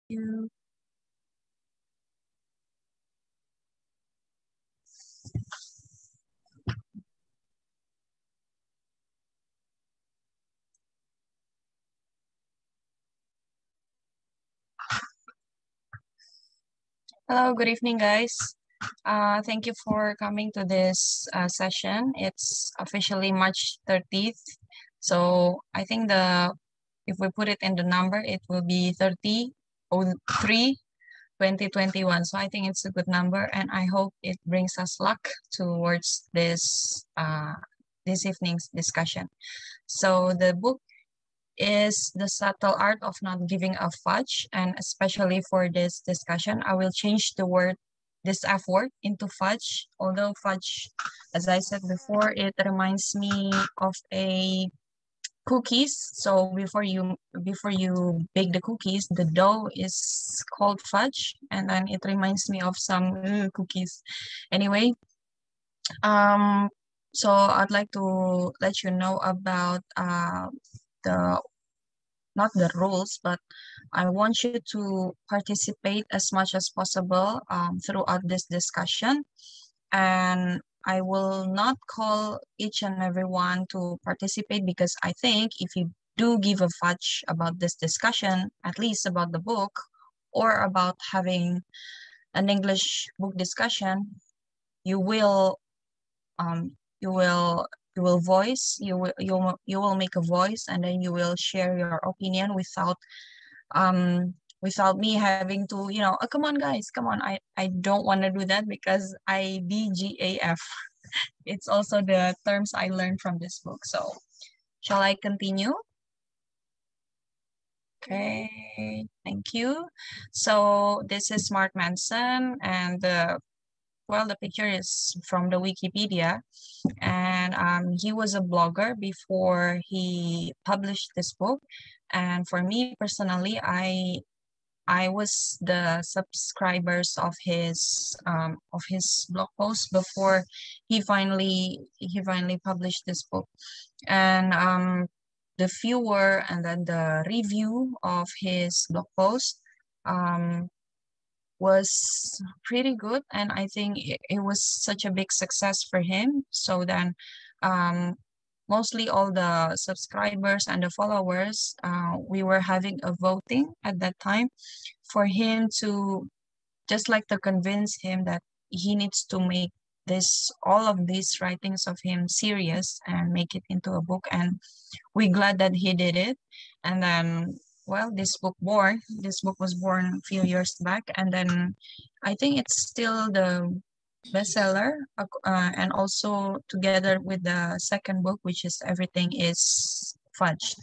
you. Hello, good evening, guys. Thank you for coming to this session. It's officially March 30th. So I think if we put it in the number, it will be 30/03, 2021. So I think it's a good number, and I hope it brings us luck towards this evening's discussion. So the book is The Subtle Art of Not Giving a Fudge, and especially for this discussion, I will change this F word into fudge. Although fudge, as I said before, it reminds me of a cookies. So before you bake the cookies, the dough is called fudge, and then it reminds me of some cookies. Anyway, um, so I'd like to let you know about the not the rules, but I want you to participate as much as possible throughout this discussion. And I will not call each and every one to participate, because I think if you do give a fudge about this discussion, at least about the book or about having an English book discussion, you will um, you will you will make a voice, and then you will share your opinion without me having to, oh, come on guys, come on. I don't want to do that, because IDGAF. It's also the terms I learned from this book. So shall I continue? Okay, thank you. So this is Mark Manson, and the picture is from the Wikipedia, and he was a blogger before he published this book. And for me personally, I was the subscribers of his blog post before he finally published this book. And the viewer and then the review of his blog post um, was pretty good, and I think it was such a big success for him. So then um, mostly all the subscribers and the followers, we were having a voting at that time for him to, just like, to convince him that he needs to make all of these writings of him serious and make it into a book. And we're glad that he did it. And then, well, this book was born a few years back, and then I think it's still the bestseller, and also together with the second book, which is Everything is Fudge.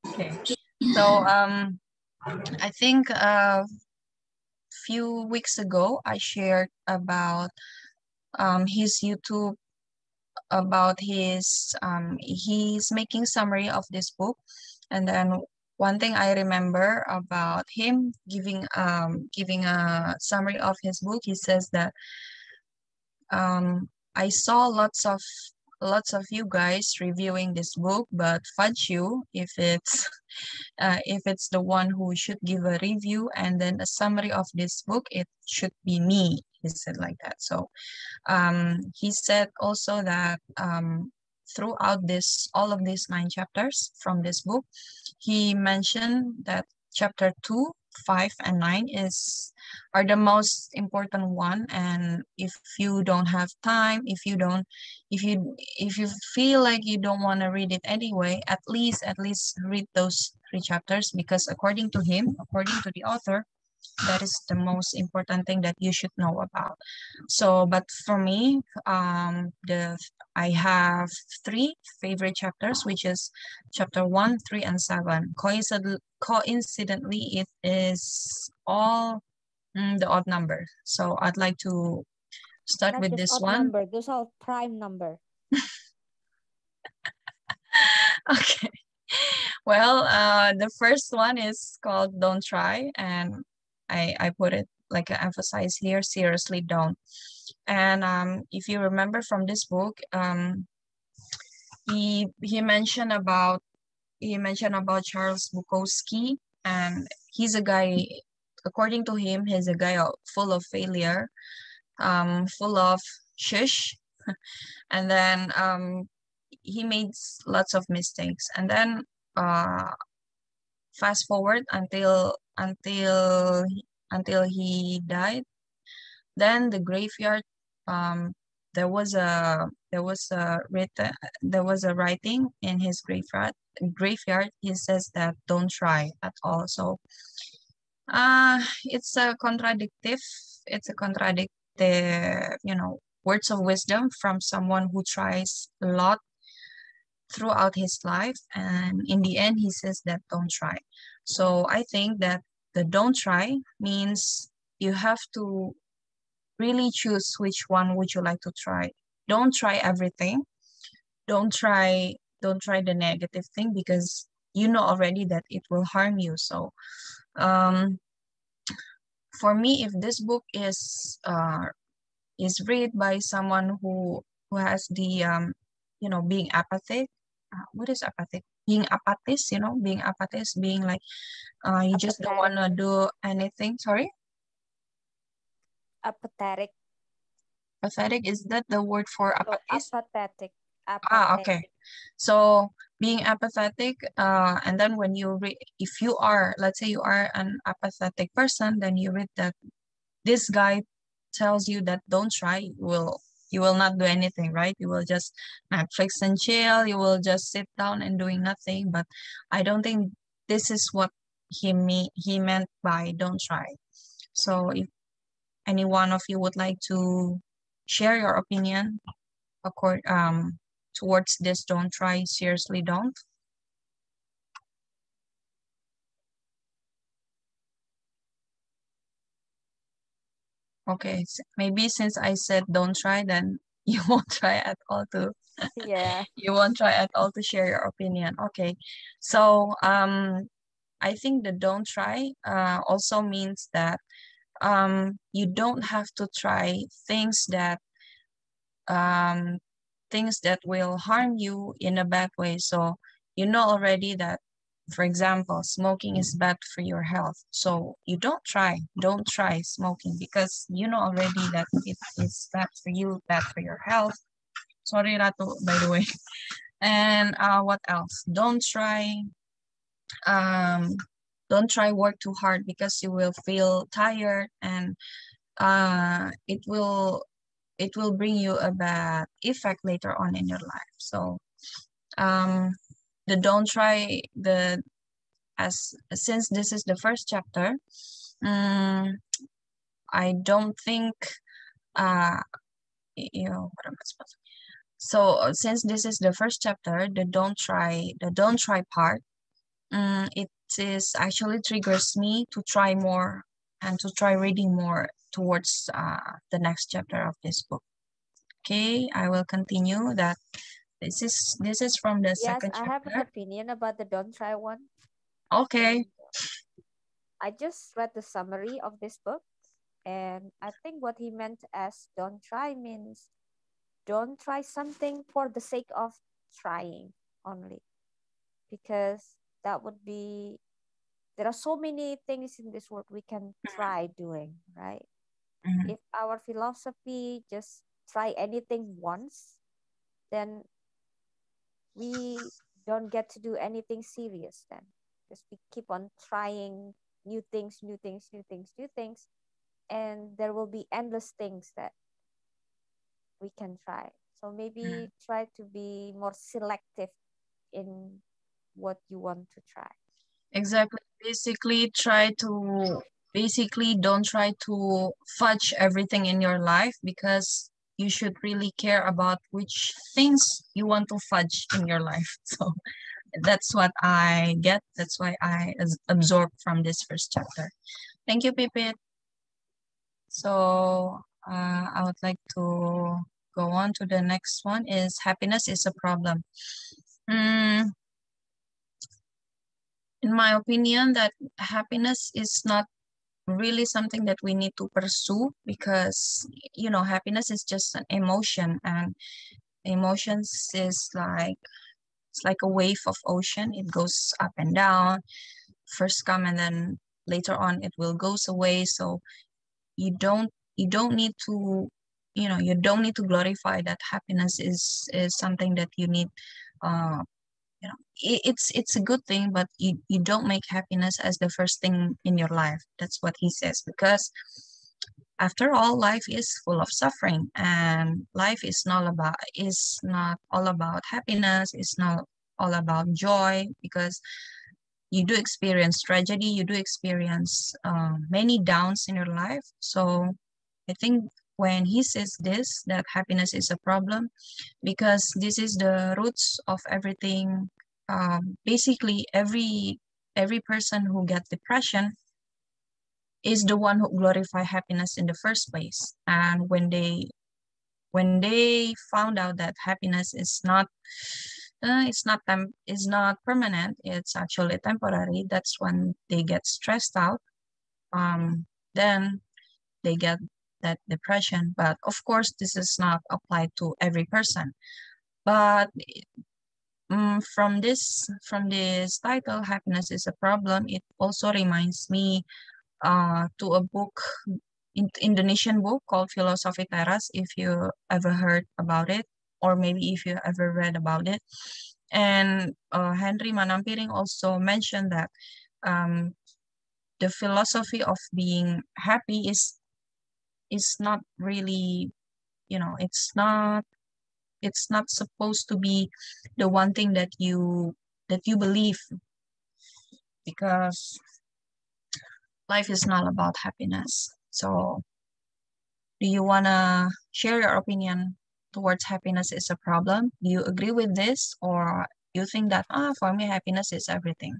Okay, so I think a few weeks ago I shared about his YouTube, about he's making summary of this book. And then one thing I remember about him giving a summary of his book, he says that I saw lots of you guys reviewing this book, but fudge you if it's if it's the one who should give a review and then a summary of this book, it should be me. He said like that. So he said also that throughout all of these 9 chapters from this book, he mentioned that chapter 2, 5, and 9 are the most important one. And if you don't have time, if you feel like you don't want to read it anyway, at least read those 3 chapters, because according to the author, that is the most important thing that you should know about. So, but for me, I have 3 favorite chapters, which is chapter 1, 3, and 7. Coincidentally, it is all the odd number. So I'd like to start Not with just this odd one. number, those are prime number. Okay. Well, the first one is called Don't Try, and I put it like I emphasize here, seriously don't. And if you remember from this book, he mentioned about Charles Bukowski, and he's a guy, according to him, he's a guy full of failure, full of shush, and then he made lots of mistakes, and then fast forward until he died. Then the graveyard, there was a writing in his graveyard. He says that don't try at all. So it's a contradictive, words of wisdom from someone who tries a lot throughout his life, and in the end he says that don't try. So I think that the don't try means you have to really choose which one would you like to try. Don't try everything. Don't try the negative thing, because you know already that it will harm you. So for me, if this book is read by someone who has the being apathic. What is apathic? Being apathist, being apathist, being like you just don't want to do anything. Sorry? Apathetic. Apathetic, is that the word for apathist? Apathetic. Okay. So being apathetic, and then when you read, if you are, let's say you are an apathetic person, then you read that this guy tells you that don't try, you will not do anything, right? You will just Netflix and chill, you will just sit down and doing nothing. But I don't think this is what he meant by don't try. So if any one of you would like to share your opinion towards this don't try, seriously don't. Okay, maybe since I said don't try, then you won't try at all to yeah. You won't try at all to share your opinion. Okay. So I think the don't try also means that you don't have to try things that will harm you in a bad way. So you know already that, for example, smoking is bad for your health. So you don't try smoking, because you know already that it is bad for you, bad for your health. Sorry, Ratu, by the way. And what else? Don't try work too hard, because you will feel tired, and it will bring you a bad effect later on in your life. So the don't try since this is the first chapter, I don't think what am I supposed to. So since this is the first chapter, the don't try part, it is actually triggers me to try more and to try reading more towards the next chapter of this book. Okay, I will continue that. This is from the second chapter. Yes, I have an opinion about the don't try one. Okay. I just read the summary of this book, and I think what he meant as don't try means don't try something for the sake of trying only, because that would be, there are so many things in this world we can try doing, right? If our philosophy just try anything once, then we don't get to do anything serious then, because we keep on trying new things, and there will be endless things that we can try. So maybe try to be more selective in what you want to try. Exactly. Basically don't try to fudge everything in your life, because you should really care about which things you want to fudge in your life. So that's what I get. That's why I absorb from this first chapter. Thank you, Pipit. So I would like to go on to the next one. Is happiness is a problem. In my opinion, that happiness is not really something that we need to pursue, because happiness is just an emotion, and emotions is like, it's like a wave of ocean. It goes up and down. first come and then later on it will goes away. So you don't need to, you don't need to glorify that happiness is something that you need. It's a good thing, but you don't make happiness as the first thing in your life. That's what he says, because after all, life is full of suffering, and life is not all about happiness. It's not all about joy, because you do experience tragedy, you do experience many downs in your life. So I think when he says this, that happiness is a problem, because this is the roots of everything. Basically, every person who gets depression is the one who glorify happiness in the first place. And when they found out that happiness is not is not permanent, it's actually temporary, that's when they get stressed out. Then they get that depression. But of course, this is not applied to every person. But from this title, happiness is a problem, it also reminds me to a book, Indonesian book called Philosophy Teras, if you ever heard about it, or maybe if you ever read about it. And Henry Manampiring also mentioned that the philosophy of being happy is not really, it's not supposed to be the one thing that you believe, because life is not about happiness. So do you want to share your opinion towards happiness is a problem? Do you agree with this, or you think that, for me, happiness is everything?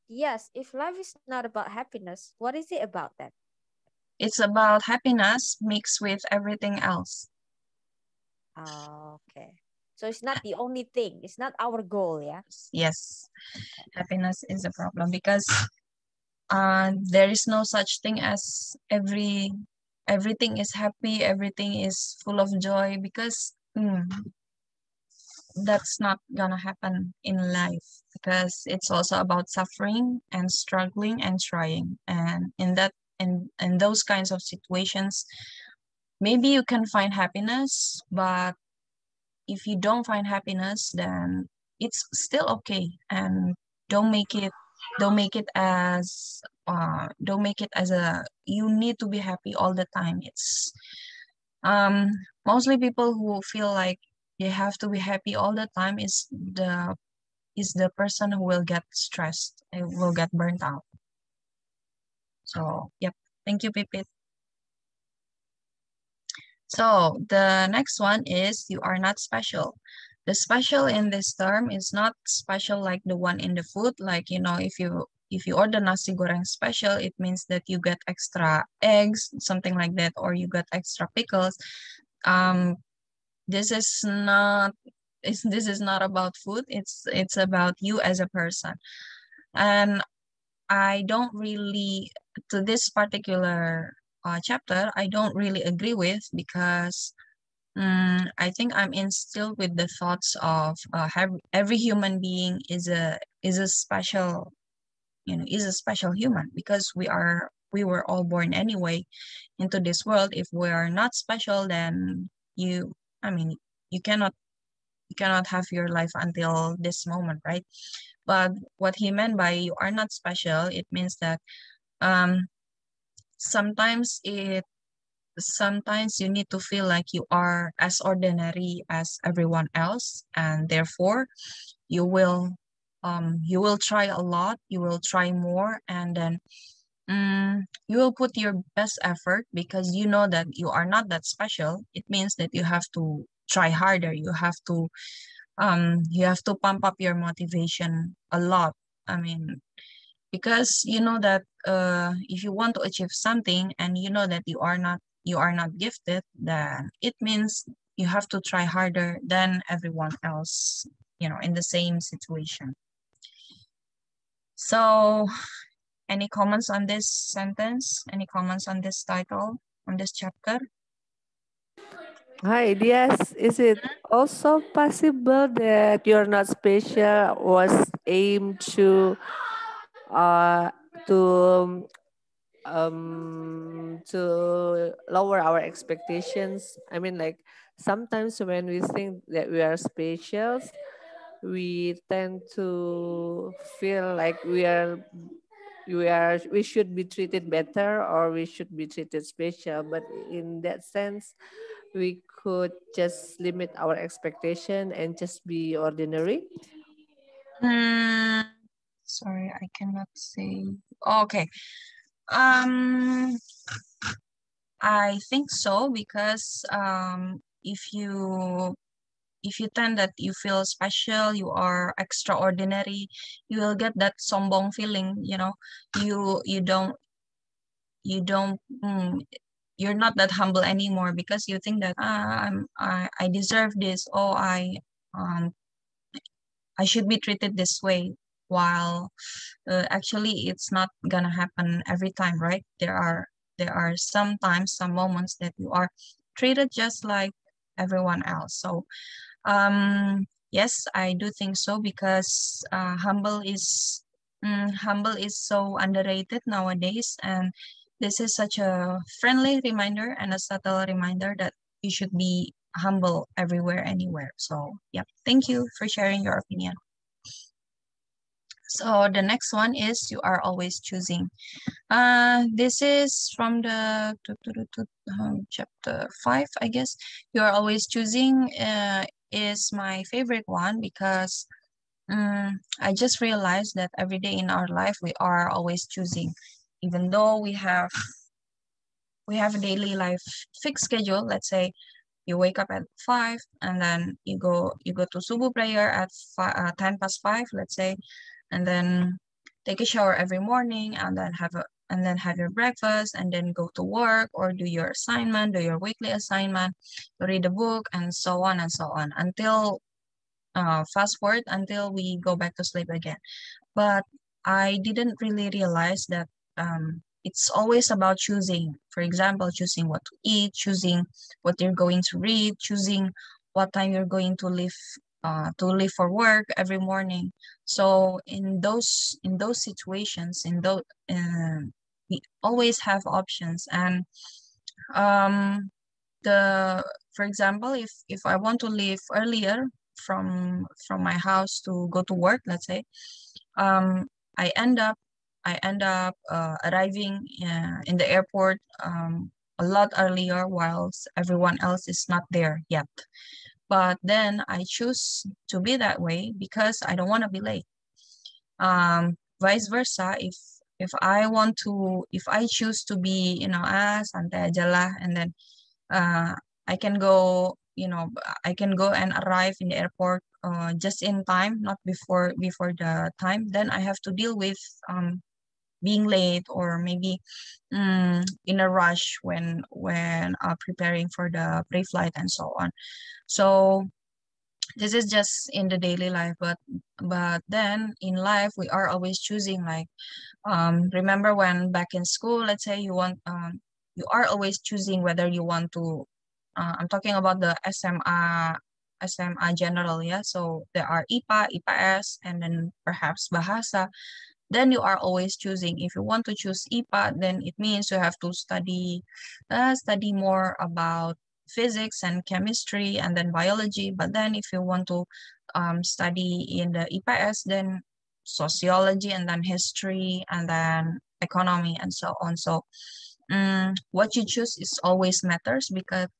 Yes, if life is not about happiness, what is it about then? It's about happiness mixed with everything else. Okay. So it's not the only thing. It's not our goal, yeah? Yes. Happiness is a problem, because there is no such thing as everything is happy, everything is full of joy, because that's not gonna happen in life, because it's also about suffering and struggling and trying. And in those kinds of situations, maybe you can find happiness, but if you don't find happiness, then it's still okay. And don't make it don't make it as don't make it as a you need to be happy all the time. It's mostly people who feel like they have to be happy all the time is the person who will get stressed and will get burnt out. So yep, thank you, Pipit. So the next one is you are not special. The special in this term is not special like the one in the food. Like, if you order nasi goreng special, it means that you get extra eggs, something like that, or you get extra pickles. This is not this is not about food. It's about you as a person. And I don't really, to this particular chapter, I don't really agree with, because I think I'm instilled with the thoughts of every human being is a special, is a special human, because we were all born anyway into this world. If we are not special, then I mean, you cannot have your life until this moment, right? But what he meant by you are not special, it means that um, sometimes you need to feel like you are as ordinary as everyone else, and therefore you will try a lot, you will try more, and then you will put your best effort, because you know that you are not that special. It means that you have to try harder, you have to pump up your motivation a lot. I mean, because you know that if you want to achieve something, and you know that you are not gifted, then it means you have to try harder than everyone else, in the same situation. So any comments on this sentence? Any comments on this title, on this chapter? Hi, yes. Is it also possible that You're Not Special was aimed to to lower our expectations. I mean, like sometimes when we think that we are special, we tend to feel like we should be treated better or we should be treated special. But in that sense, we could just limit our expectation and just be ordinary. Sorry, I cannot say. Okay. I think so because if you tend that you feel special, you are extraordinary, you will get that sombong feeling, you know. You don't you're not that humble anymore because you think that I deserve this. Oh, I should be treated this way, while actually it's not gonna happen every time, right? There are sometimes some moments that you are treated just like everyone else. So yes, I do think so because humble is so underrated nowadays, and this is such a friendly reminder and a subtle reminder that you should be humble everywhere, anywhere. So yeah, thank you for sharing your opinion. So the next one is you are always choosing. This is from the chapter 5, I guess. You are always choosing is my favorite one because I just realized that every day in our life we are always choosing, even though we have a daily life fixed schedule. Let's say you wake up at 5 and then you go to subuh prayer at 10 past 5, let's say, and then take a shower every morning and then have your breakfast and then go to work or do your assignment, do your weekly assignment, read a book, and so on until fast forward until we go back to sleep again. But I didn't really realize that it's always about choosing. For example, choosing what to eat, choosing what you're going to read, choosing what time you're going to leave for work every morning. So in those situations, we always have options. And for example, if I want to leave earlier from my house to go to work, let's say, I end up arriving in the airport a lot earlier whilst everyone else is not there yet. But then I choose to be that way because I don't want to be late. Vice versa, if I choose to be, santai aja lah, and then I can go and arrive in the airport just in time, not before the time, then I have to deal with being late or maybe in a rush when preparing for the pre-flight and so on. So this is just in the daily life, but then in life we are always choosing. Like remember when back in school, let's say you are always choosing whether you want to I'm talking about the SMA general, yeah. So there are IPA, IPS, and then perhaps Bahasa. Then you are always choosing. If you want to choose IPA, then it means you have to study more about physics and chemistry and then biology. But then if you want to study in the IPS, then sociology and then history and then economy and so on. So what you choose is always matters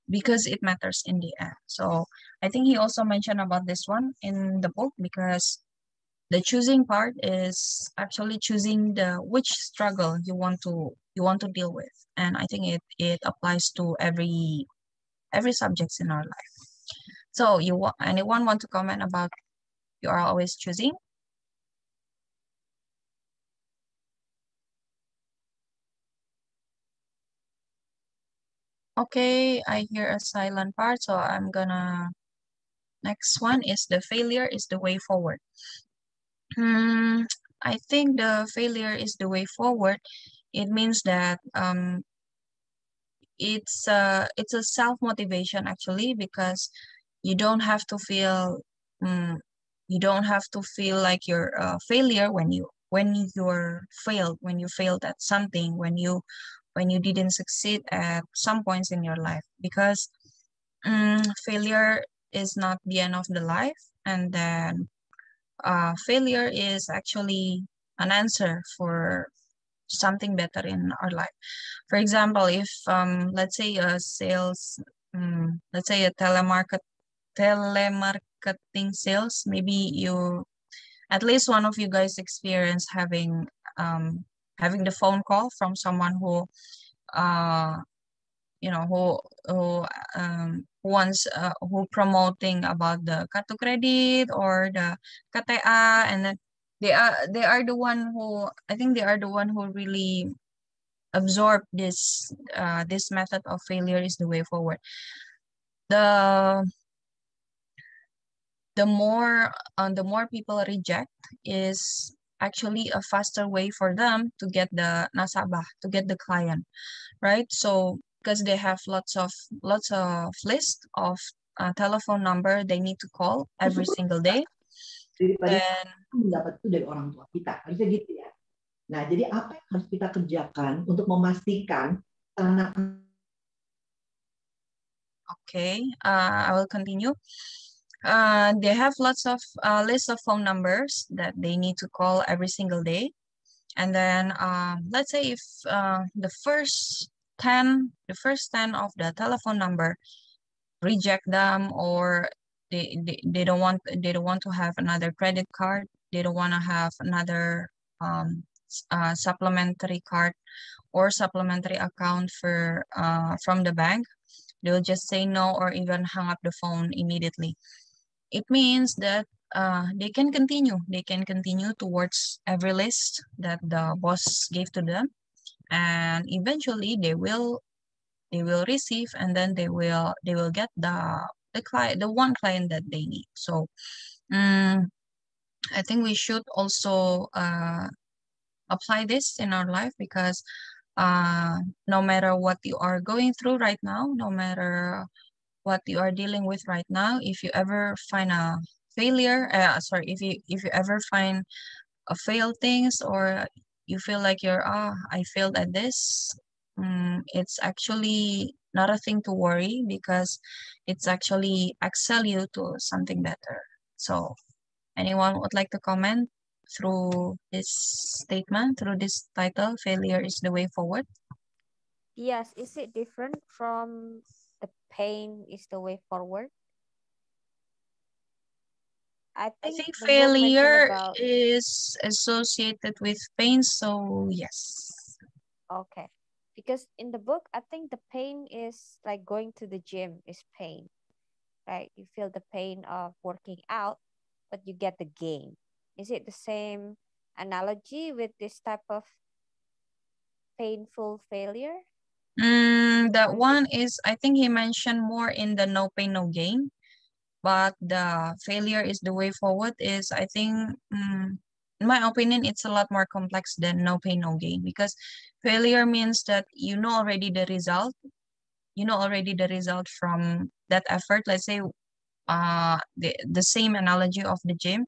because it matters in the end. So I think he also mentioned about this one in the book, because the choosing part is actually choosing which struggle you want to deal with, and I think it applies to every subjects in our life. So anyone want to comment about you are always choosing? Okay, I hear a silent part, so I'm gonna. Next one is the failure is the way forward. I think the failure is the way forward. It means that it's a self-motivation actually, because you don't have to feel like you're a failure when when you failed at something, when you didn't succeed at some points in your life, because failure is not the end of the life, and then failure is actually an answer for something better in our life. For example, if let's say a sales, let's say a telemarketing sales, maybe at least one of you guys experience having the phone call from someone who who promoting about the kartu credit or the KTA, and then they are the one who, I think they are the one who really absorb this method of failure is the way forward. The more people reject is actually a faster way for them to get the nasabah, to get the client, right? So because they have lots of list of telephone number they need to call every single day, then mendapat itu dari orang tua kita, harusnya gitu ya. Nah, jadi apa yang harus kita kerjakan untuk memastikan anak? Okay, I will continue. They have lots of list of phone numbers that they need to call every single day. And then let's say if the first 10 of the telephone number reject them, or they don't want to have another credit card, they don't want to have another supplementary card or supplementary account for from the bank, they'll just say no or even hang up the phone immediately. It means that they can continue towards every list that the boss gave to them, and eventually they will receive, and then they will get the one client that they need. So I think we should also apply this in our life, because no matter what you are going through right now, no matter what you are dealing with right now, if you ever find a failure, if you ever find a failed things, or you feel like I failed at this, it's actually not a thing to worry, because it's actually excel you to something better. So anyone would like to comment through this statement, through this title, Failure is the Way Forward? Yes, is it different from the pain is the way forward? I think failure is associated with pain, so yes. Okay, because in the book, I think the pain is like going to the gym is pain, right? You feel the pain of working out, but you get the gain. Is it the same analogy with this type of painful failure? That one is, I think he mentioned more in the no pain, no gain. But the failure is the way forward is, I think, in my opinion, it's a lot more complex than no pain, no gain. Because failure means that you know already the result. You know already the result from that effort. Let's say the same analogy of the gym.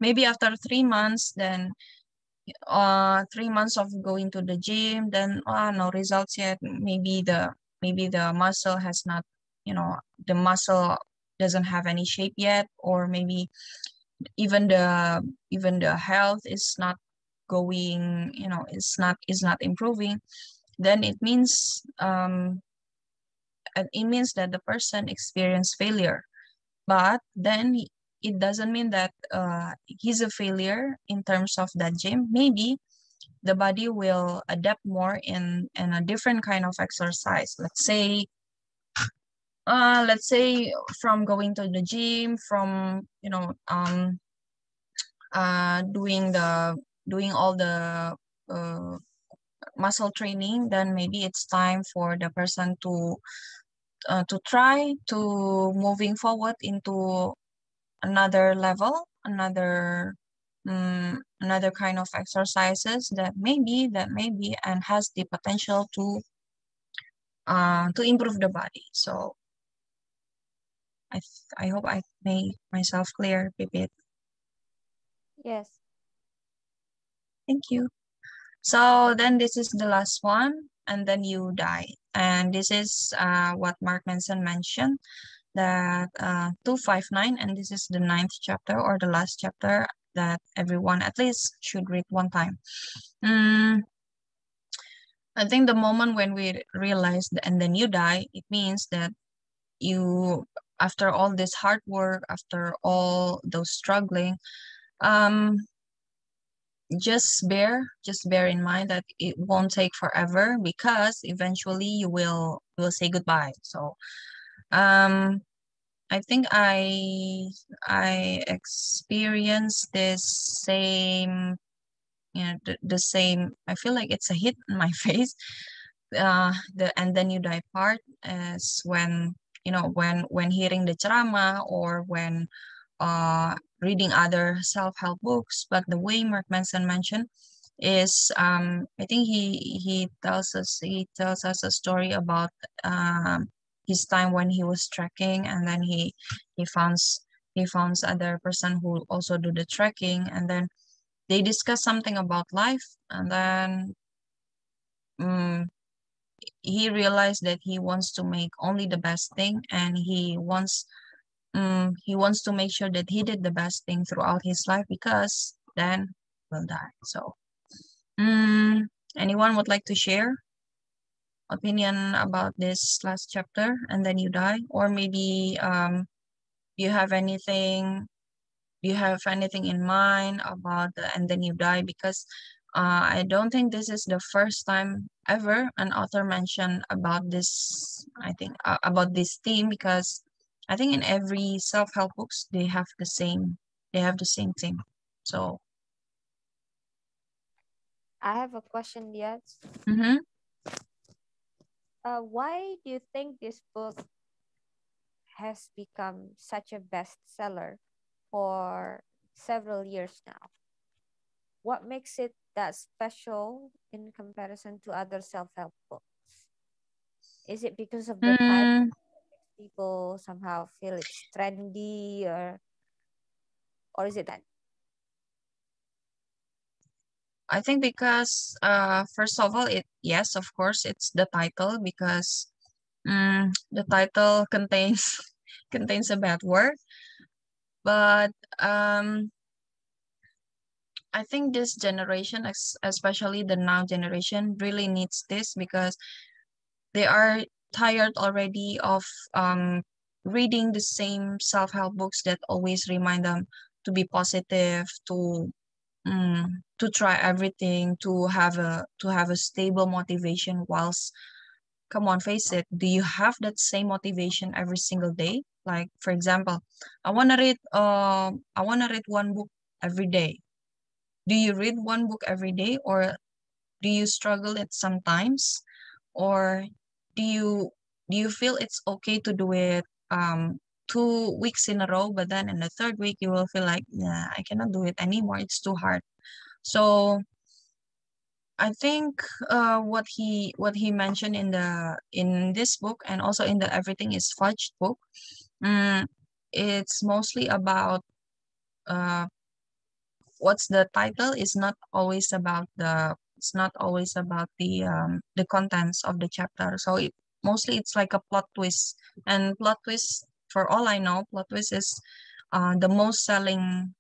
Maybe after 3 months, then 3 months of going to the gym, then no results yet. Maybe the muscle has not, the muscle doesn't have any shape yet, or maybe even the health is not going, is not improving. Then it means that the person experienced failure. But then it doesn't mean that he's a failure in terms of that gym. Maybe the body will adapt more in a different kind of exercise. Let's say from going to the gym, from doing all the muscle training, then maybe it's time for the person to try to moving forward into another level, another kind of exercises that maybe and has the potential to improve the body. So I hope I made myself clear, Pipit. Yes. Thank you. So then this is the last one, and then you die. And this is what Mark Manson mentioned, that 259, and this is the 9th chapter or the last chapter that everyone at least should read one time. I think the moment when we realize and then you die, it means that you, after all this hard work, after all those struggling, just bear in mind that it won't take forever, because eventually you will say goodbye. So I think I experienced this same, the same, I feel like it's a hit in my face, the and then you die part, as when, when hearing the ceramah, or when reading other self-help books. But the way Mark Manson mentioned is, I think he tells us a story about his time when he was trekking, and then he founds other person who also do the trekking, and then they discuss something about life, and then he realized that he wants to make only the best thing, and he wants to make sure that he did the best thing throughout his life, because then will die. So anyone would like to share opinion about this last chapter, and then you die? Or maybe do you have anything in mind about the and then you die? Because I don't think this is the first time ever an author mentioned about this, I think, about this theme, because I think in every self-help books they have the same theme. So I have a question, yet. Why do you think this book has become such a bestseller for several years now? What makes it that special in comparison to other self-help books? Is it because of the title? People somehow feel it's trendy, or is it that? I think because first of all, yes, of course, it's the title, because the title contains a bad word. But I think this generation, especially the now generation, really needs this, because they are tired already of reading the same self-help books that always remind them to be positive, to try everything, to have a stable motivation. Whilst, come on, face it, do you have that same motivation every single day? Like, for example, I wanna read one book every day. Do you read one book every day, or do you struggle it sometimes? Or do you feel it's okay to do it 2 weeks in a row, but then in the third week you will feel like, yeah, I cannot do it anymore, it's too hard. So I think what he mentioned in this book, and also in the Everything is Fudged book, it's mostly about what's the title is not always about the contents of the chapter. So it's like a plot twist, and plot twist, for all I know, plot twist is the most selling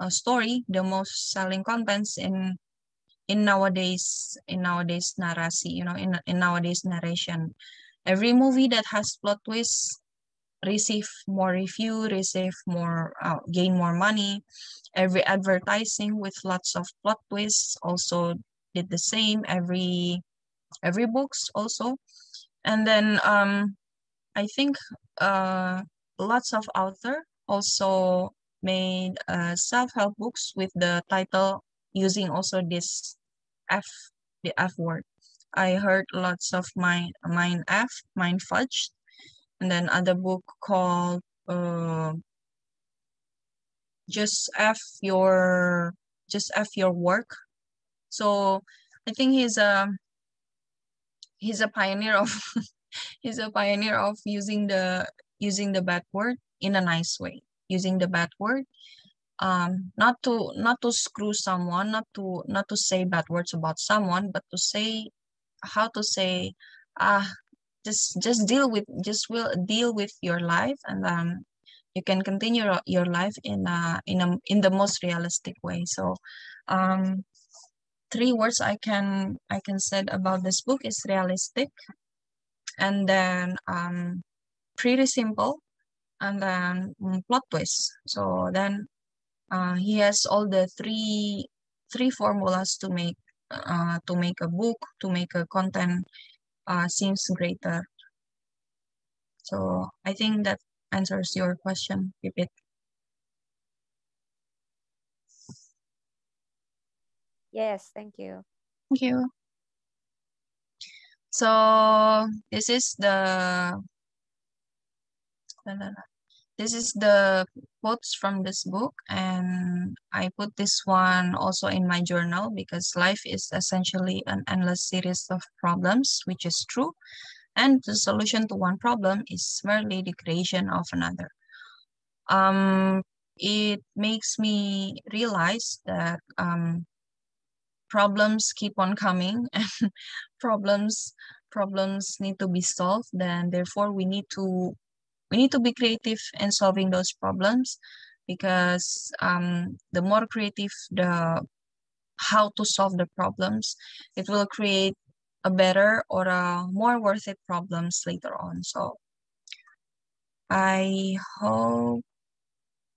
story, the most selling contents in nowadays narration. In nowadays narration, every movie that has plot twist receive more review, receive more, gain more money. Every advertising with lots of plot twists also did the same. Every books also. And then I think lots of author also made self-help books with the title using also this the F word. I heard lots of mind fudged, and then other book called just F your work. So I think he's a pioneer of using the bad word in a nice way, using the bad word not to screw someone, not to say bad words about someone, but to say how to say, just deal with your life, and you can continue your life in the most realistic way. So three words I can said about this book is realistic, and then pretty simple, and then plot twist. So then he has all the three formulas to make a book, to make a content seems greater. So I think that answers your question, Pipit. Yes, thank you. Thank you. So this is the quotes from this book, and I put this one also in my journal because life is essentially an endless series of problems, which is true, and the solution to one problem is merely the creation of another. It makes me realize that problems keep on coming, and problems need to be solved. Then therefore we need to be creative in solving those problems, because the more creative the how to solve the problems, it will create a better or a more worth it problems later on. So I hope,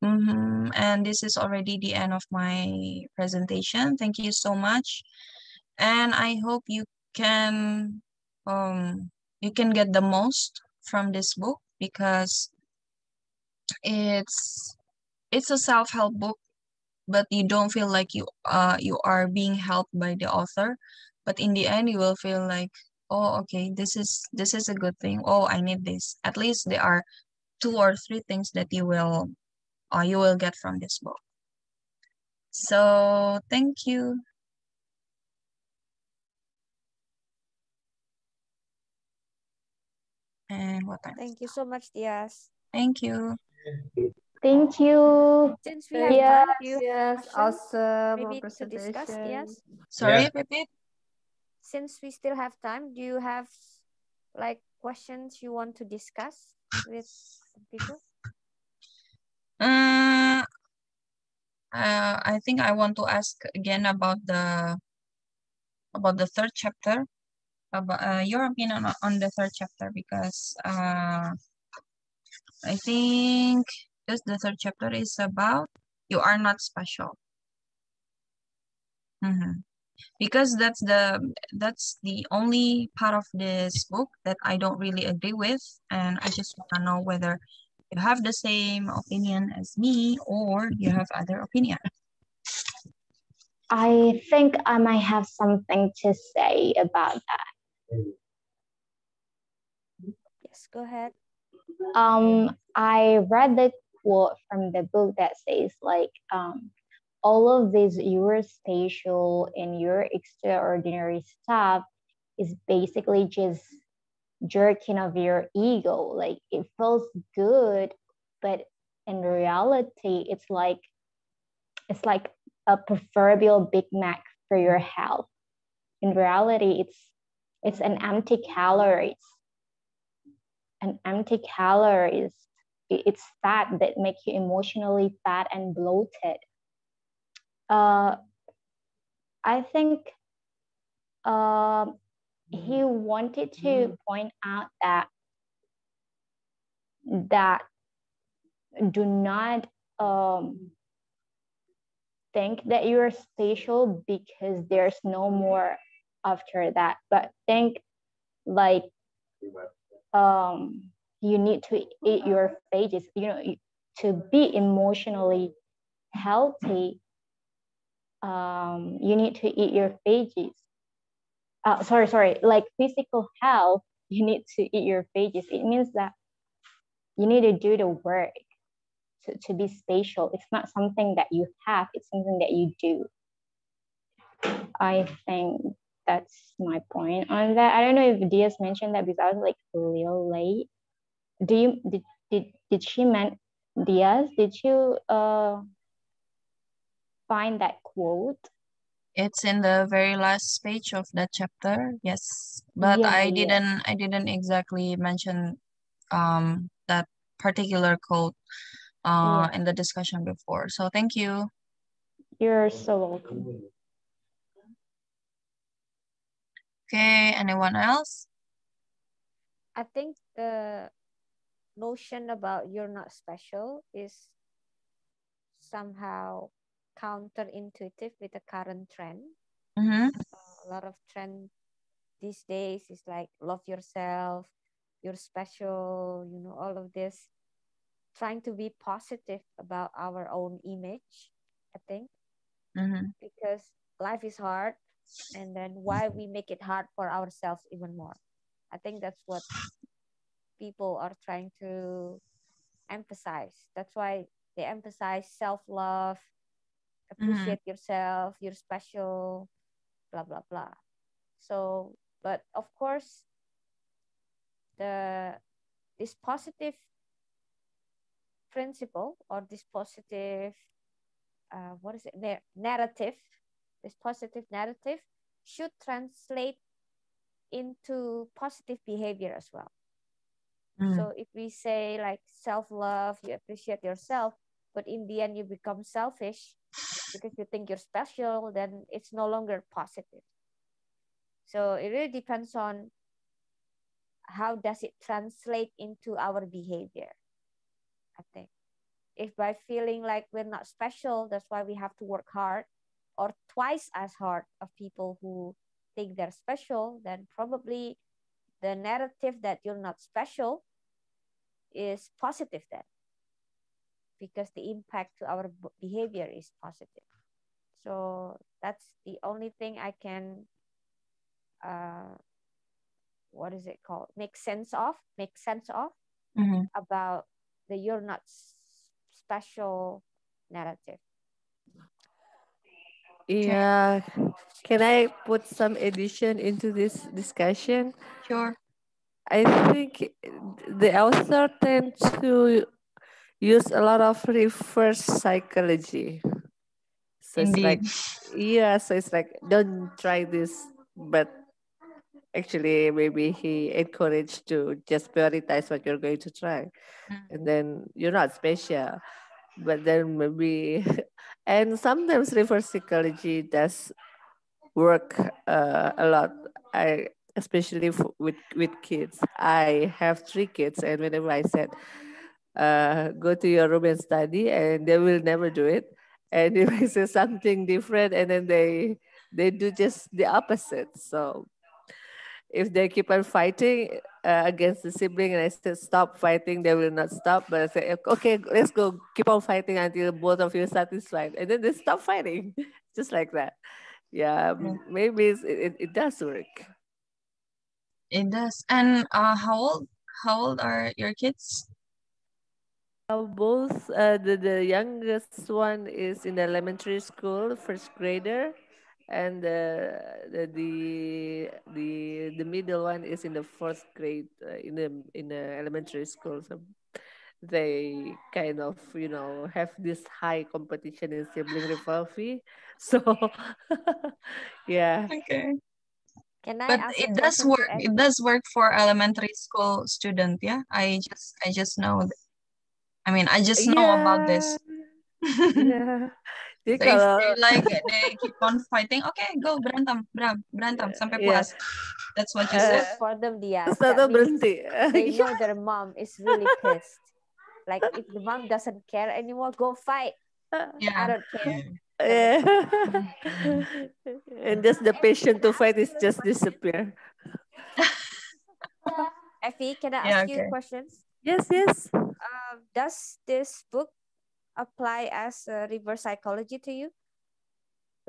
and this is already the end of my presentation. Thank you so much, and I hope you can get the most from this book, because it's a self-help book, but you don't feel like you are being helped by the author, but in the end you will feel like, oh, okay, this is a good thing. Oh, I need this. At least there are 2 or 3 things that you will get from this book. So thank you. And what time? Thank you so much, Dias. Thank you. Thank you. Since we have Yes, time, do you have questions awesome maybe to discuss, presentation. Dias? Sorry, Yeah. Pipit? Since we still have time, do you have like questions you want to discuss with people? I think I want to ask again about the 3rd chapter, about your opinion on the 3rd chapter, because I think just the 3rd chapter is about you are not special. Because that's the only part of this book that I don't really agree with, and I just want to know whether you have the same opinion as me or you have other opinion. I think I might have something to say about that. Yes, go ahead. I read the quote from the book that says like, all of this your spatial and your extraordinary stuff is basically just jerking of your ego. Like it feels good, but in reality, it's like a proverbial Big Mac for your health. In reality, it's an empty calories. An empty calories. It's fat that make you emotionally fat and bloated. I think he wanted to point out that do not think that you're special because there's no more after that, but think like you need to eat your phages, to be emotionally healthy. You need to eat your phages. Sorry, like physical health, you need to eat your phages. It means that you need to do the work to be spatial. It's not something that you have, it's something that you do. I think that's my point on that. I don't know if Diaz mentioned that because I was like a little late. Did she meant Diaz? Did you find that quote? It's in the very last page of that chapter. Yes, but Yeah, I yeah. didn't exactly mention that particular quote Yeah. in the discussion before. So thank you. You're so welcome. Okay, anyone else? I think the notion about you're not special is somehow counterintuitive with the current trend. Mm-hmm. A lot of trend these days is like love yourself, you're special, all of this, trying to be positive about our own image, I think, Mm-hmm. because life is hard, and then why we make it hard for ourselves even more. I think that's what people are trying to emphasize. That's why they emphasize self-love, Mm-hmm. appreciate yourself, you're special, blah blah blah. So, but of course, the this positive principle, or this positive what is it, narrative, this positive narrative should translate into positive behavior as well. Mm-hmm. So if we say like self-love, you appreciate yourself, but in the end you become selfish because you think you're special, then it's no longer positive. So it really depends on how does it translate into our behavior, I think. If by feeling like we're not special, that's why we have to work hard, or twice as hard of people who think they're special, then probably the narrative that you're not special is positive then, because the impact to our behavior is positive. So that's the only thing I can what is it called, make sense of Mm-hmm. about the you're not special narrative. Yeah. Can I put some addition into this discussion? Sure. I think the author tend to use a lot of reverse psychology. So it's Indeed. like, yeah, so it's like, don't try this, but actually maybe he encouraged to just prioritize what you're going to try. And then you're not special. But then maybe, and sometimes reverse psychology does work a lot. Especially with kids. I have 3 kids, and whenever I said, go to your room and study, and they will never do it. And if I say something different, and then they do just the opposite. So if they keep on fighting against the sibling, and I said stop fighting, they will not stop. But I say okay, let's go, keep on fighting until both of you are satisfied, and then they stop fighting, just like that. Yeah, Yeah, maybe it does work. it does. And how old are your kids? Both the youngest one is in elementary school, first grader, and the middle one is in the fourth grade in the elementary school. So they kind of have this high competition in sibling rivalry. So yeah, Okay. Can I But ask a it does question to work. It Effie? does work for elementary school student. Yeah. I just know. I mean, I just know about yeah, this. yeah. Jadi So if kalau they like they keep on fighting, okay, go berantem, berantem sampai ya puas. That's what you said. Good eh, for them, terus Dias. tahu That means berhenti. they Iya. know their mom is really pissed. Like if the mom doesn't care anymore, go fight. I Yeah. don't care. Yeah. Mhm. And just the patient to fight is just disappear. Effie, can I Yeah. ask you Okay. questions? Yes, yes. Does this book apply as a reverse psychology to you?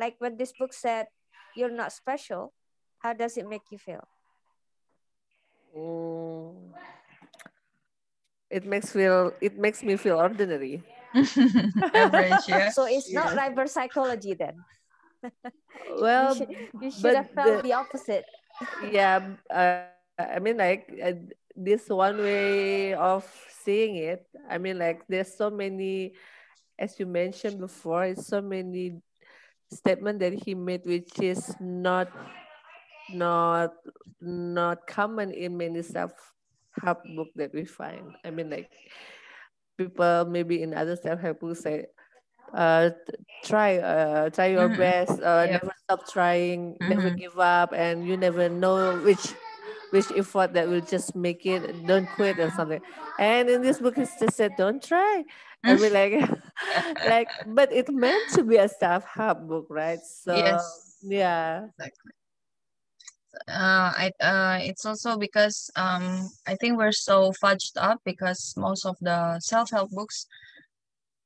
Like when this book said you're not special, how does it make you feel? Mm, it makes me feel ordinary. Average. Yeah. So it's not Yeah. reverse psychology then. you Well, should you should but have felt the opposite. yeah, I mean, like this one way of seeing it. I mean, like there's so many, as you mentioned before, it's so many statement that he made, which is not common in many self-help book that we find. I mean, like people maybe in other self-help books say, try your best, Yep. never stop trying, never Mhm. give up, and you never know which effort that will just make it, don't quit or something. And in this book it's just said don't try. I mean, like like, but it meant to be a self-help book, right? So Yes. yeah. Exactly. It's also because I think we're so fudged up because most of the self-help books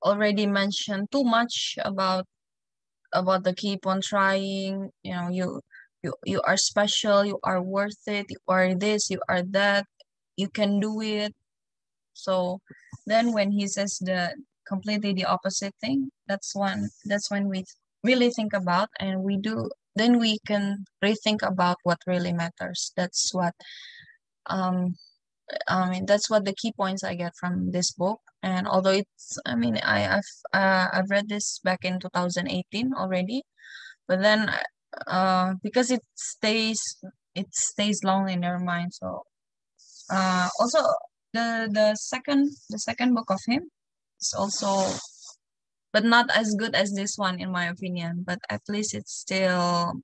already mention too much about the keep on trying. You know, you are special, you are worth it, you are this, you are that, you can do it. So then when he says the completely the opposite thing, that's when we really think about, and then we can rethink about what really matters. That's what I mean, that's what the key points I get from this book. And although I've read this back in 2018 already, but then because it stays long in their mind. So also the second book of him is also, but not as good as this one in my opinion. But at least it's still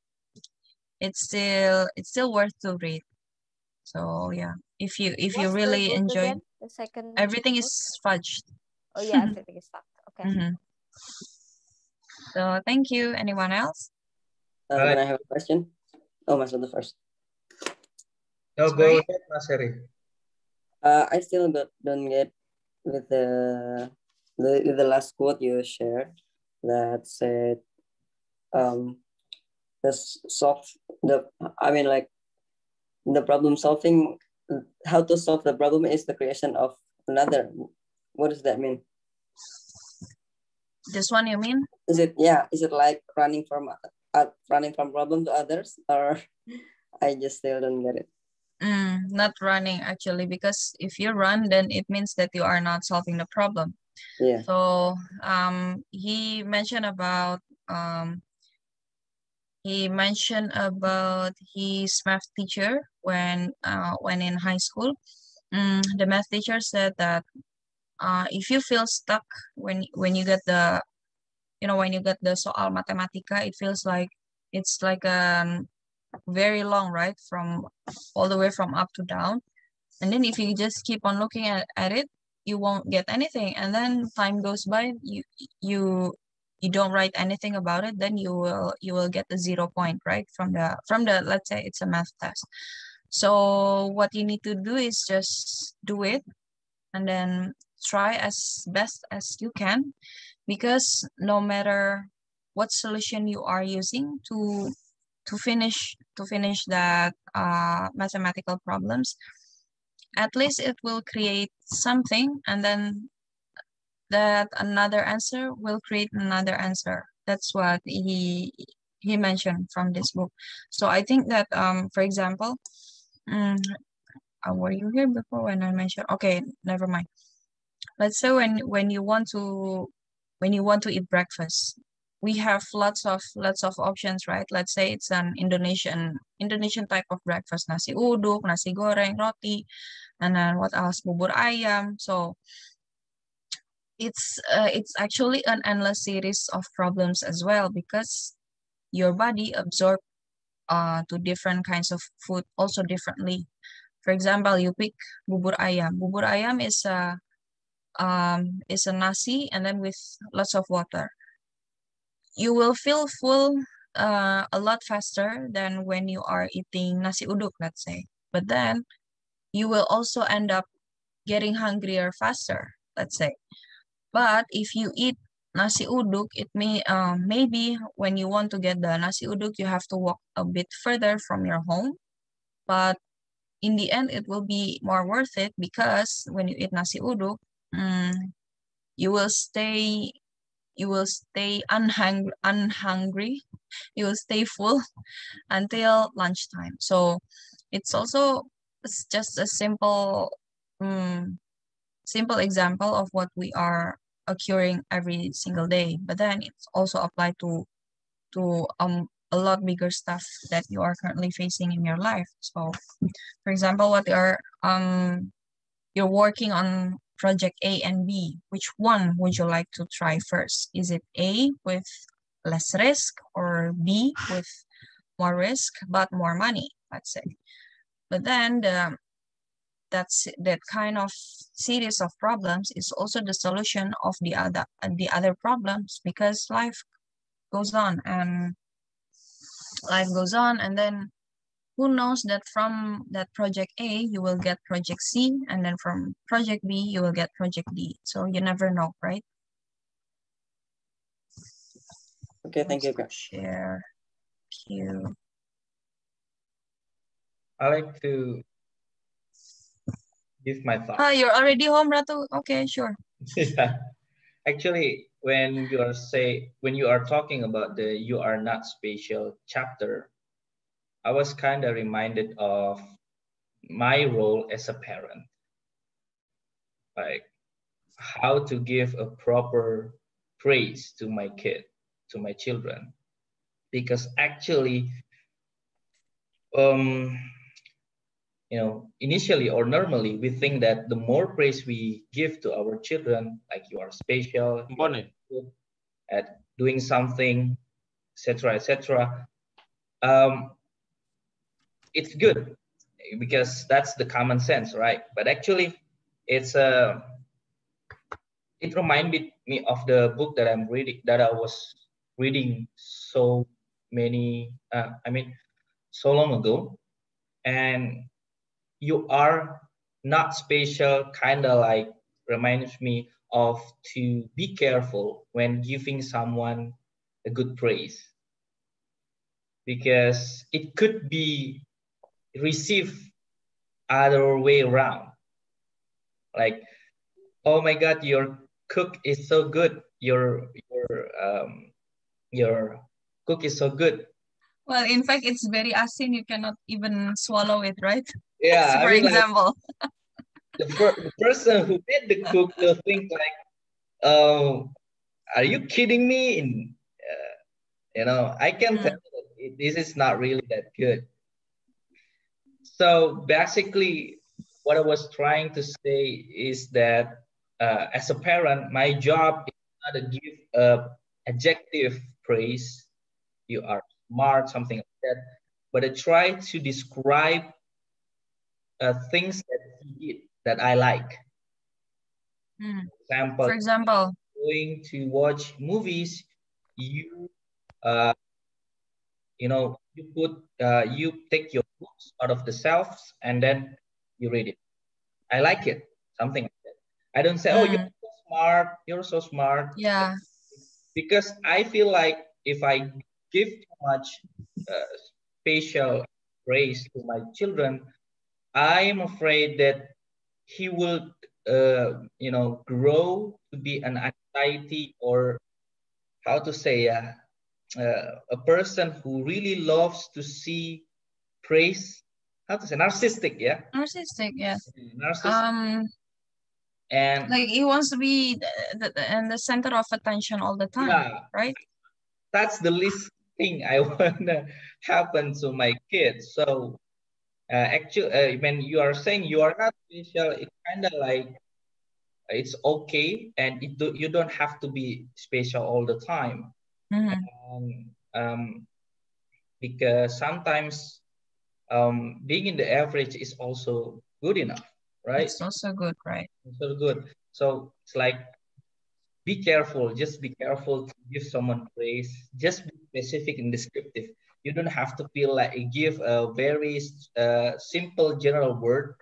worth to read. So yeah, if you What's the really book enjoy, again? The second everything book? is fudged. Oh yeah, everything is fucked. Okay. Mhm. So thank you. Anyone else? Can I have a question? Oh, Mas the first. No, go Sorry? ahead, Mas Heri. I still don't get with the last quote you shared that said the problem solving, how to solve the problem is the creation of another. What does that mean? This one you mean? Is it like running from problem to others, or I just still don't get it? Not running actually, because if you run, then it means that you are not solving the problem. Yeah. So he mentioned about his math teacher when in high school. The math teacher said that if you feel stuck when you get the soal matematika, it feels like it's like very long, right? From all the way from up to down. And then if you just keep on looking at it, you won't get anything. And then time goes by, you don't write anything about it, then you will get the 0 point, right? From the let's say it's a math test. So what you need to do is just do it and then try as best as you can, because no matter what solution you are using to finish that mathematical problems, at least it will create something, and then that another answer will create another answer. That's what he mentioned from this book. So I think that for example, were you here before when I mentioned? Okay, never mind. Let's say when you want to eat breakfast, we have lots of options, right? Let's say it's an Indonesian type of breakfast: nasi uduk, nasi goreng, roti, and then what else? Bubur ayam. So it's actually an endless series of problems as well, because your body absorbs to different kinds of food also differently. For example, you pick bubur ayam. Bubur ayam is a nasi and then with lots of water. You will feel full a lot faster than when you are eating nasi uduk, let's say. But then you will also end up getting hungrier faster, let's say. But if you eat nasi uduk, it maybe when you want to get the nasi uduk, you have to walk a bit further from your home. But in the end, it will be more worth it, because when you eat nasi uduk, you will stay unhungry. You will stay full until lunchtime. So it's just a simple example of what we are occurring every single day. But then it's also applied to to a lot bigger stuff that you are currently facing in your life. So, for example, what you're working on project A and B. Which one would you like to try first? Is it A with less risk or B with more risk but more money, let's say? But then that kind of series of problems is also the solution of the other problems, because life goes on and then who knows that from that project A you will get project C, and then from project B you will get project D. So you never know, right? Okay, thank you, Kak. Share. Thank you. I like to give my thoughts. Ah, you're already home, Ratu? Okay, sure. Yeah. Actually, when you are talking about the "you are not special" chapter, I was kind of reminded of my role as a parent, like how to give a proper praise to my kid, to my children, because actually, initially or normally we think that the more praise we give to our children, like you are special, you are good at doing something, etc., it's good because that's the common sense, right? But actually, it reminded me of the book that I was reading so long ago, and "you are not special" kind of like reminds me of to be careful when giving someone a good praise, because it could be received other way around, like, "Oh my God, your cook is so good, your cook is so good." Well, in fact, it's very asin. You cannot even swallow it, right? Yeah, For example. The person who made the cook will think like, "Oh, are you kidding me?" I can tell that this is not really that good. So basically, what I was trying to say is that as a parent, my job is not to give adjective praise, "you are smart," something like that, but I try to describe things that he did that I like. For example, going to watch movies, you you take your books out of the shelves and then you read it. I like it, something like that. I don't say, "Oh, you're so smart, you're so smart." Yeah. Because I feel like if I give too much special praise to my children, I am afraid that he will grow to be an anxiety, or how to say, a person who really loves to see praise. How to say, narcissistic? Yeah, narcissistic. Yeah. Narcissistic. And like he wants to be in the center of attention all the time. Yeah, right? That's the least thing I want to happen to my kids. So actually, when you are saying you are not special, it's kind of like it's okay, and you don't have to be special all the time. Because sometimes being in the average is also good enough, right? It's also good, right? It's also good. So it's like, be careful. Just be careful to give someone praise. Just be specific and descriptive. You don't have to feel like give a very simple general word,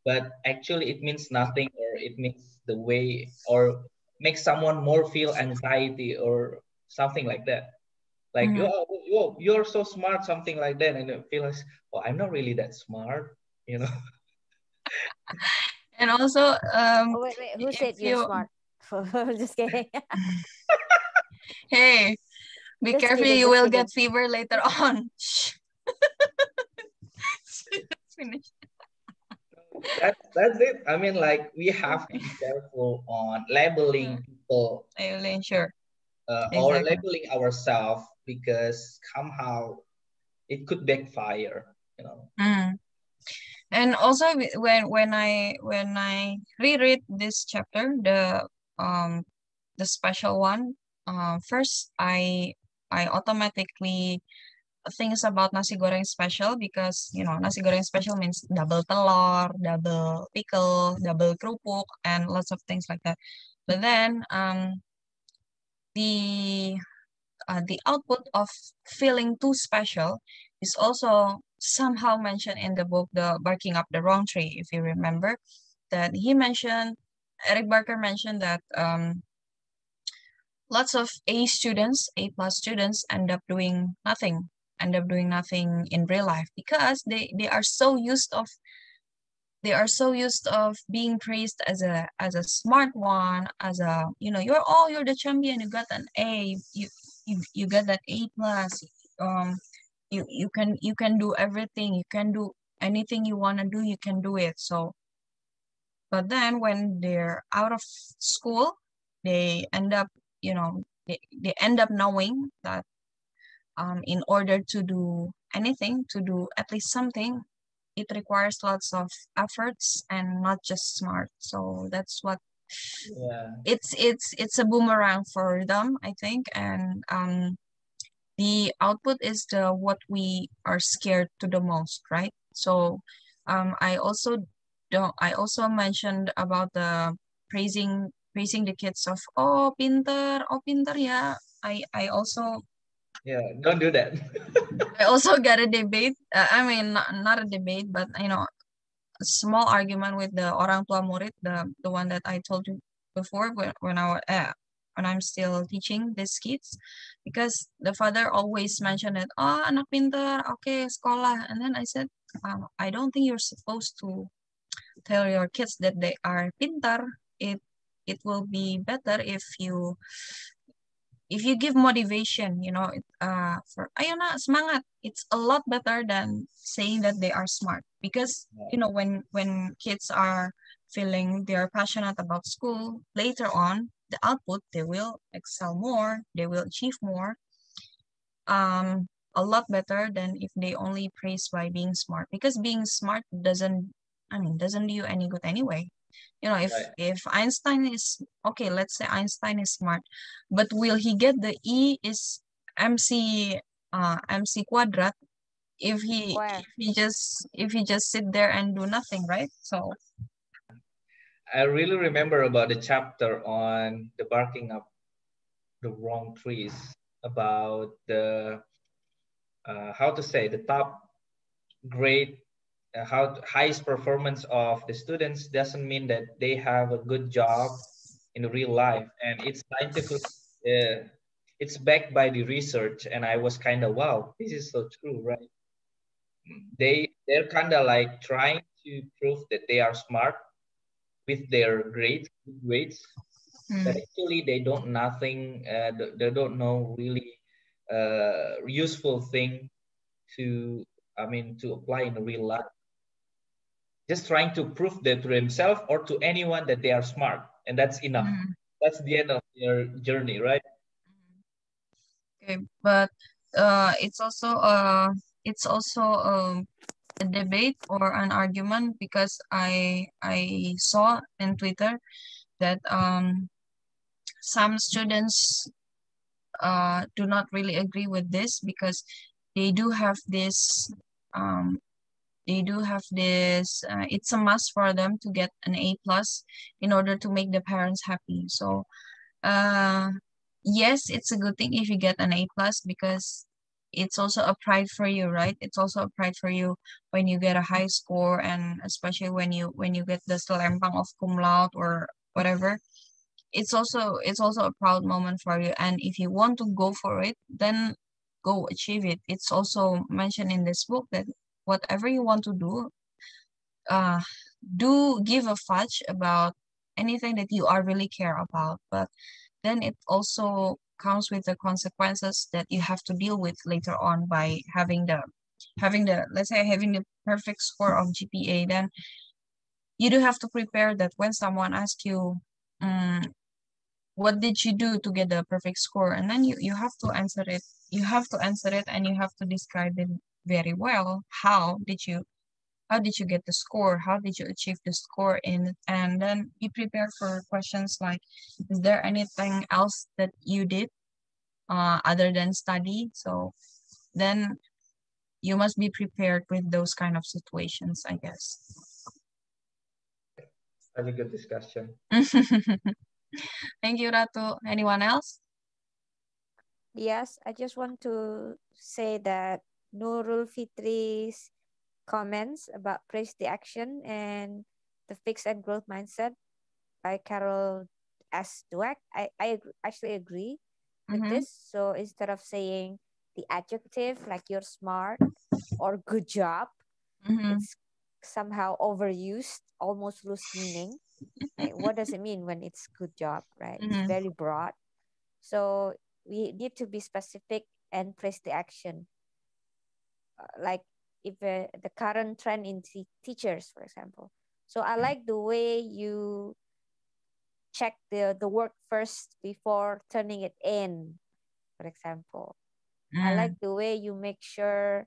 but actually it means nothing, or it means the way, or make someone more feel anxiety or something like that. Like, you're so smart, something like that, and it feels, "Oh, I'm not really that smart," And also, wait, who said you're smart? Just kidding. Hey, be Just careful, kidding, you just will kidding. get fever later on. Finish. That's it. Like, we have to be careful on labeling people. Labeling, sure. or Exactly. labeling ourselves, because somehow it could backfire, you know. Mm. And also when I reread this chapter, the special one, first I automatically things about nasi goreng special, because you know nasi goreng special means double telur, double pickle, double kerupuk, and lots of things like that. But then the output of feeling too special is also somehow mentioned in the book, The Barking Up the Wrong Tree. If you remember, that Eric Barker mentioned that lots of A plus students end up doing nothing, in real life, because they are so used of being praised as a smart one, as a, you know, you're the champion, you got an A, you got that A plus, you can do everything, you can do anything you want to do, you can do it. So but then when they're out of school, they end up, you know, they end up knowing that in order to do anything, to do at least something, it requires lots of efforts and not just smart. So that's what Yeah. it's a boomerang for them, I think. And the output is the what we are scared to the most, right? So I also mentioned about the praising the kids of, oh pinter ya. I also Yeah, don't do that. I also got a debate. I mean, not a debate, but you know, a small argument with the orang tua murid, the one that I told you before, when I'm still teaching these kids, because the father always mentioned it. Oh, anak pinter, okay, sekolah. And then I said, I don't think you're supposed to tell your kids that they are pintar. It will be better if you give motivation, you know, for ayo na semangat. It's a lot better than saying that they are smart, because you know when kids are feeling they are passionate about school, later on the output, they will excel more, they will achieve more, a lot better than if they only praise by being smart, because being smart doesn't do you any good anyway. You know, Right. if Einstein is okay, let's say Einstein is smart, but will he get the E is MC quadrat if Where? he just sit there and do nothing, right? So I really remember about the chapter on the barking up the wrong trees, about the how to say, the top grade, highest performance of the students doesn't mean that they have a good job in real life, and it's scientific. It's backed by the research, and I was kind of, wow, this is so true, right? They're kind of like trying to prove that they are smart with their grades, but actually they don't nothing. They don't know really useful thing to, I mean, to apply in real life. Just trying to prove that to themselves or to anyone that they are smart, and that's enough. That's the end of their journey, right? okay, but it's also a debate or an argument, because I saw in Twitter that some students do not really agree with this, because they do have this um, it's a must for them to get an A plus in order to make the parents happy. So yes, it's a good thing if you get an A plus, because it's also a pride for you, right? It's also a pride for you when you get a high score, and especially when you get the selempang of cum laude or whatever. It's also a proud moment for you, and if you want to go for it, then go achieve it. It's also mentioned in this book that whatever you want to do give a fudge about anything that you are really care about, but then it also comes with the consequences that you have to deal with later on by having the let's say having the perfect score of GPA. Then you do have to prepare that when someone asks you, what did you do to get the perfect score? And then you have to answer it. You have to answer it, and you have to describe it very well. How did you get the score? How did you achieve the score? And then be prepared for questions like, is there anything else that you did other than study? So then you must be prepared with those kind of situations, I guess. Such a good discussion. Thank you, Ratu. Anyone else? Yes, I just want to say that Nurul Fitri's comments about praise the action and the fixed and growth mindset by Carol S. Dweck, actually agree with this. So instead of saying the adjective like you're smart or good job, it's somehow overused, almost lose meaning. Like, what does it mean when it's good job, right? It's very broad. So we need to be specific and praise the action. Like if the current trend in teachers, for example. So I like the way you check the work first before turning it in, for example. I like the way you make sure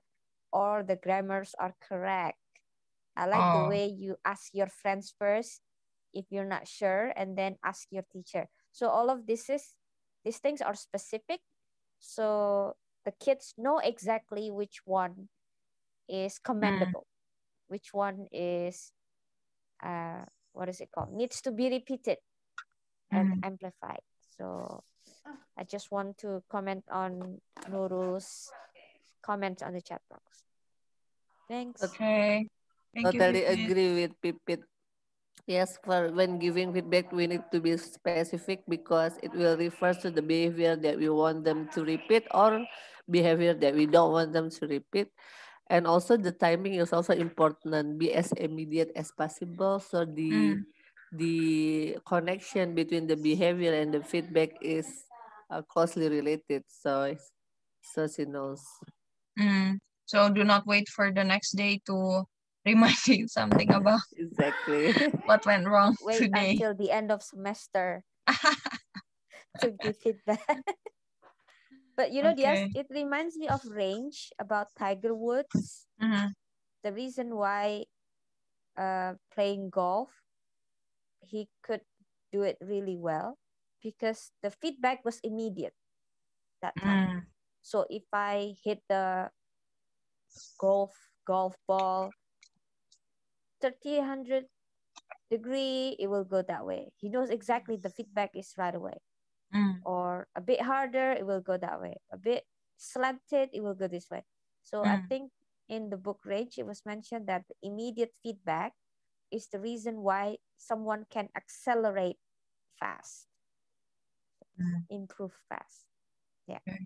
all the grammars are correct. I like the way you ask your friends first if you're not sure, and then ask your teacher. So all of these things are specific. So the kids know exactly which one is commendable, which one is what is it called? Needs to be repeated and amplified. So I just want to comment on Nurul's comments on the chat box. Thanks. Okay. Thank Totally you, Pipit. agree with Pipit. Yes, for when giving feedback, we need to be specific because it will refer to the behavior that we want them to repeat or behavior that we don't want them to repeat. And also the timing is also important. Be as immediate as possible. So the connection between the behavior and the feedback is closely related. So she knows. So do not wait for the next day to remind you something about exactly what went wrong Wait today. until the end of semester to give feedback. But you know, yes, it reminds me of Range about Tiger Woods. The reason why playing golf, he could do it really well because the feedback was immediate that time. So if I hit the golf ball 300 degree, it will go that way. He knows exactly the feedback is right away. Or a bit harder, it will go that way. A bit slanted, it will go this way. So I think in the book Range, it was mentioned that the immediate feedback is the reason why someone can accelerate fast, improve fast. Yeah. Okay.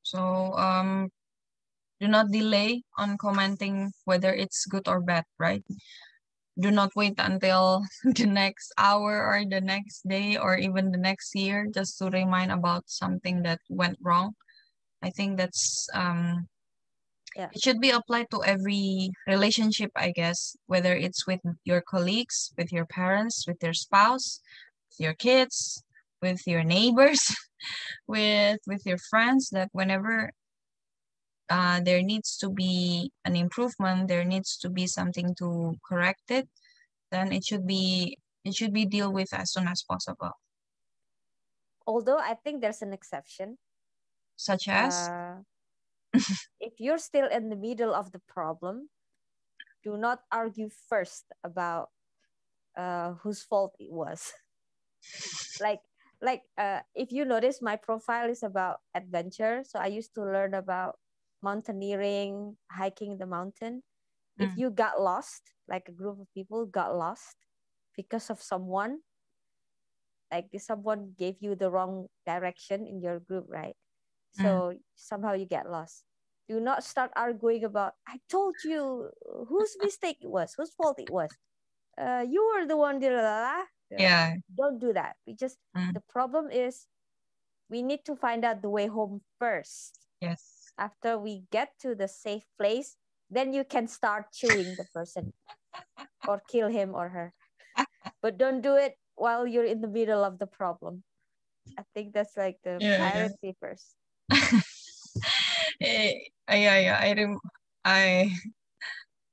So do not delay on commenting whether it's good or bad, right? Do not wait until the next hour or the next day or even the next year just to remind about something that went wrong. I think that's it should be applied to every relationship, I guess, whether it's with your colleagues, with your parents, with your spouse, with your kids, with your neighbors, with your friends, that whenever there needs to be an improvement, there needs to be something to correct it, then it should be dealt with as soon as possible. Although I think there's an exception. Such as? If you're still in the middle of the problem, do not argue first about whose fault it was. like if you notice, my profile is about adventure. So I used to learn about mountaineering, hiking the mountain. If you got lost, like a group of people got lost because of someone, like someone gave you the wrong direction in your group, right? So somehow you get lost. Do not start arguing about, I told you whose mistake it was, whose fault it was. You were the one, yeah. Don't do that. The problem is we need to find out the way home first. Yes. After we get to the safe place, then you can start chewing the person or kill him or her. But don't do it while you're in the middle of the problem. I think that's like the priority first.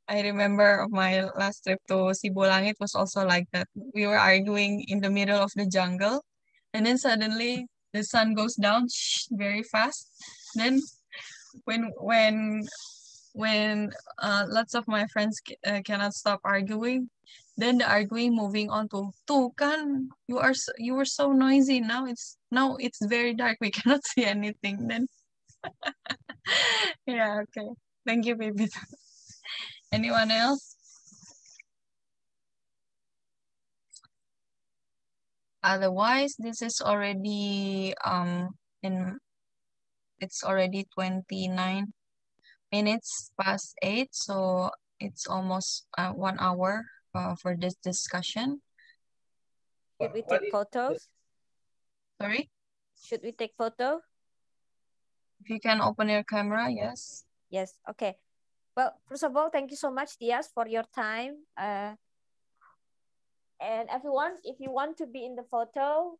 I remember my last trip to Sibolangit was also like that. We were arguing in the middle of the jungle, and then suddenly the sun goes down very fast. Then when lots of my friends cannot stop arguing, then the arguing moving on to tuh kan you were so noisy, now it's very dark, we cannot see anything. Then yeah, okay, thank you, baby. Anyone else? Otherwise, this is already it's already 29 minutes past 8, so it's almost 1 hour for this discussion. Should we take photos? Sorry? Should we take photo? If you can open your camera, yes. Yes, okay. Well, first of all, thank you so much, Dias, for your time. And everyone, if you want to be in the photo,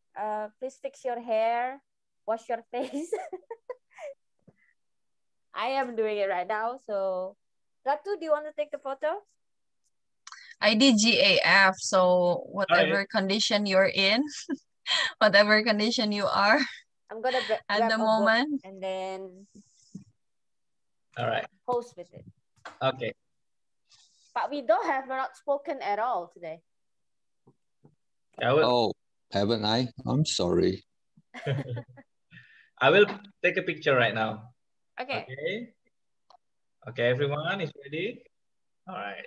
please fix your hair, wash your face. I am doing it right now. So, Ratu, do you want to take the photo? I did GAF, so whatever condition you're in, whatever condition you are, I'm gonna at the moment, and then all right, post with it. Okay. But we don't have not spoken at all today. Oh, haven't I? I'm sorry. I will take a picture right now. Okay. Okay. Okay, everyone is ready. All right.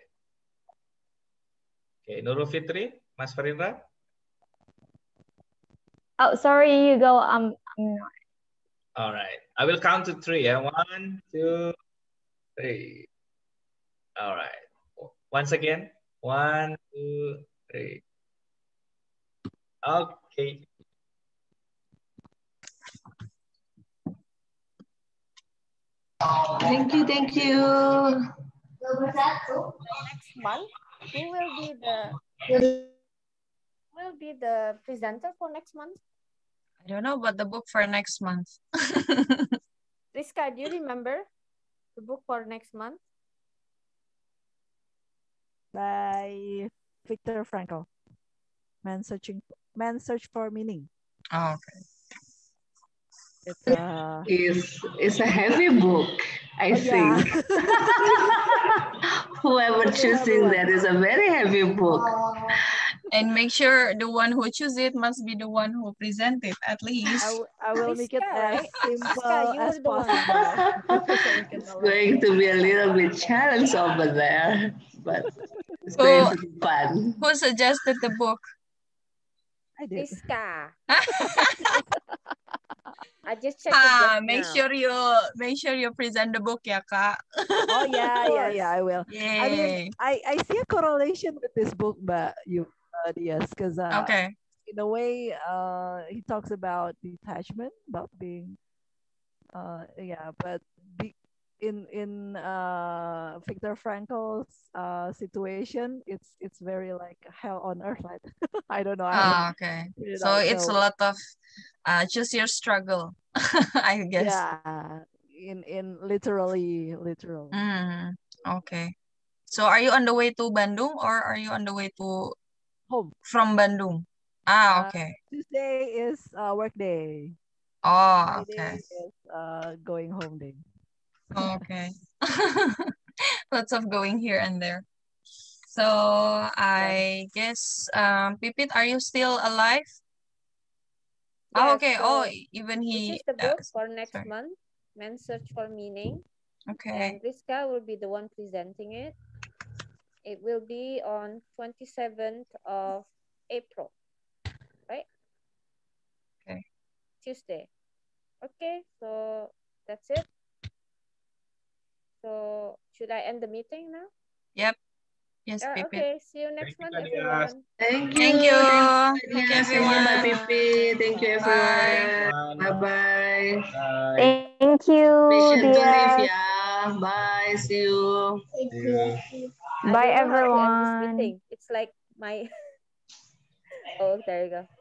Okay, Nurul Fitri, Mas Farindra. Oh, sorry, you go. I'm not. All right. I will count to 3. Yeah. 1, 2, 3. All right. Once again. 1, 2, 3. Okay. Thank you, thank you. Next month, who will be the presenter for next month? I don't know, but the book for next month. Rizka, do you remember the book for next month? By Viktor Frankl. Man's Search for Meaning. Oh, okay. It's a heavy book, I think. Whoever choosing that is a very heavy book. And make sure the one who choose it must be the one who present it, at least. I will make it as simple as possible. It's going to be a little bit challenge over there, but it's going to be fun. Who suggested the book? I did. Rizka. I just checked it make sure you present the book, ya, Kak. Oh yeah, I will. Yay. I mean, I see a correlation with this book, but Dias, because in a way, he talks about detachment, about being, but in Viktor Frankl's situation, it's very like hell on earth, right? I don't know. Okay. So it's a lot of choose your struggle, I guess. Yeah, in literally. Okay. So are you on the way to Bandung or are you on the way to home from Bandung? Okay. Tuesday is work day. Oh, Friday is going home day. Okay. Lots of going here and there. So I guess Pipit, are you still alive? Yeah, okay. So even he. This is the book for next month, Man's Search for Meaning. Okay. And Rizka will be the one presenting it. It will be on 27th of April, right? Okay. Tuesday. Okay, so that's it. So should I end the meeting now? Yep. Yes, okay, see you next month, everyone. Thank you. Thank you. Thank you, everyone. Bye, Pipi. Thank you, everyone. Bye-bye. Thank you. Mission to live, yeah. Bye. See you. Bye, everyone. It's like my Oh, there you go.